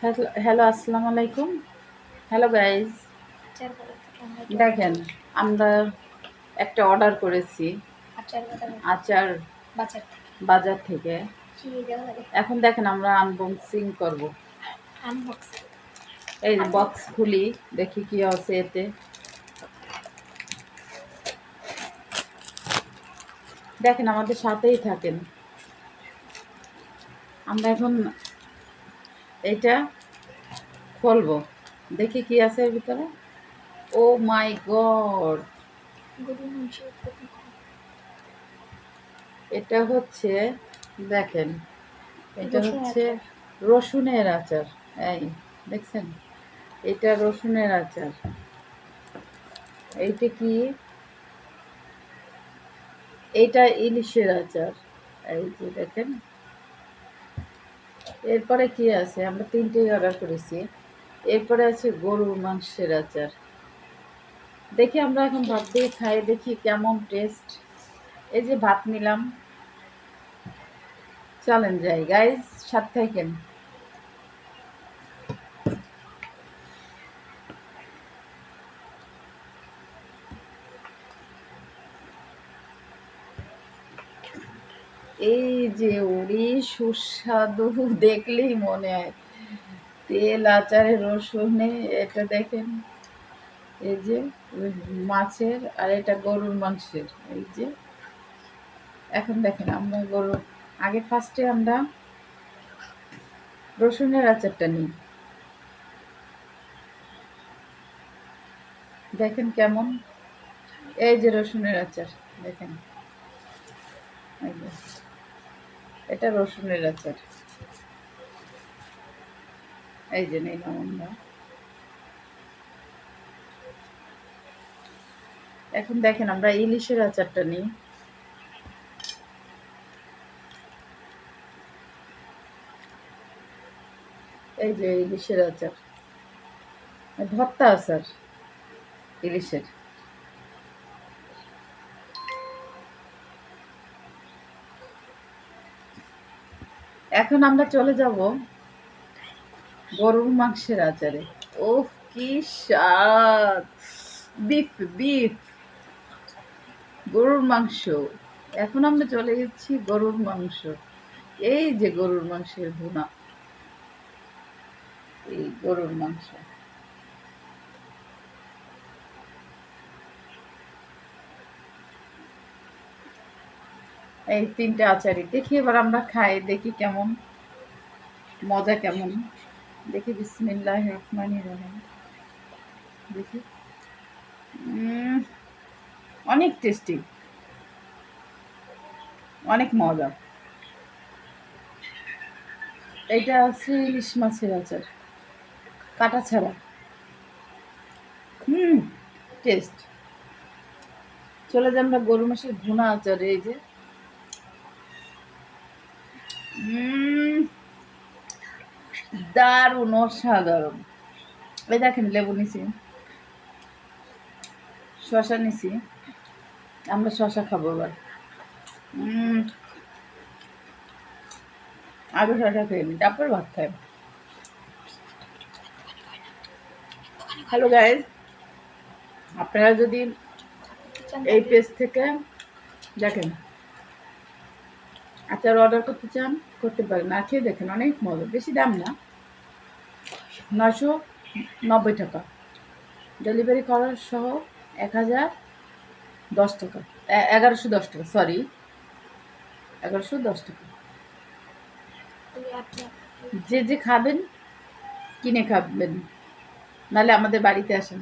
Hello hello, আসসালামু আলাইকুম। Hello guys, আচার বাজার থেকে আমরা একটু দেখেন আমরা একটা অর্ডার করেছি আচার বাজার আচার বাজার থেকে বাজার থেকে। চিড়ে দেওয়া লাগে এখন দেখেন আমরা আনবক্সিং করব। আনবক্সিং এই যে বক্স খুলি, দেখি কি আছে এতে। দেখেন আমাদের সাথেই থাকেন। আমরা এখন এটা খুলবো, দেখি কি আছে এর ভিতরে। ও মাই গড, গরুর মাংসের প্রতীক এটা হচ্ছে, দেখেন, এটা রসুন হচ্ছে আচার। রসুনের আচার। এই দেখছেন, এটা রসুনের আচার। এইটা কি? এটা ইলিশের আচার। এই যে দেখেন, এরপরে কি আছে, আমরা তিনটেই অর্ডার করেছি। এরপরে আছে গরুর মাংসের আচার। দেখি আমরা এখন ভাত দিয়ে খাই, দেখি কেমন টেস্ট। এই যে ভাত নিলাম, চলেন যাই গাইজ, সাথে থাকেন। এই যে ওরে সুস্বাদু, দেখলেই মনে হয় তেল আচারে রসুনে। এটা দেখেন, এই যে মাছের, আর এটা গরুর মাংসের। এই যে এখন দেখেন আমরা গরু, আগে ফার্স্টে আমরা রসুনের আচারটা নিই, দেখেন কেমন। এই যে রসুনের আচার, দেখেন, এই যে এটা রসুনের আচার। এই যে নিলাম আমরা। এখন দেখেন আমরা ইলিশের আচারটা নিই। এই যে ইলিশের আচার, ভর্তা আচার ইলিশের। এখন আমরা চলে যাব গরুর মাংসের আচারে। ওহ কি স্বাদ! বিফ বিফ গরুর মাংস। এখন আমরা চলে যাচ্ছি গরুর মাংস। এই যে গরুর মাংসের ভুনা, এই গরুর মাংস। এই তিনটে আচারই দেখি, এবার আমরা খাই, দেখি কেমন মজা, কেমন দেখি। বিসমিল্লাহ রহমানির রহিম। দেখি, অনেক টেস্টি, অনেক মজা। এটা আছে ইলিশ মাছের আচার, কাটা ছাড়া। টেস্ট। চলে যাই আমরা গরু মাসের ভুনা আচার। এই যে দারুণ, অসাধারণ। এই দেখেন লেবু নিছি, শশা নিছি, আমরা শশা খাবো এবার। আগে শশা খেয়ে নিই, তারপর ভাত খাই। হ্যালো গাইজ, আপনারা যদি এই পেজ থেকে দেখেন আচার অর্ডার করতে চান, করতে পারেন। আর খেয়ে দেখেন, অনেক মজা, বেশি দাম না, 990 টাকা। ডেলিভারি করার সহ 1010 টাকা, 1110 টাকা, সরি, 1110 টাকা। যে যে খাবেন কিনে খাবেন, নাহলে আমাদের বাড়িতে আসেন।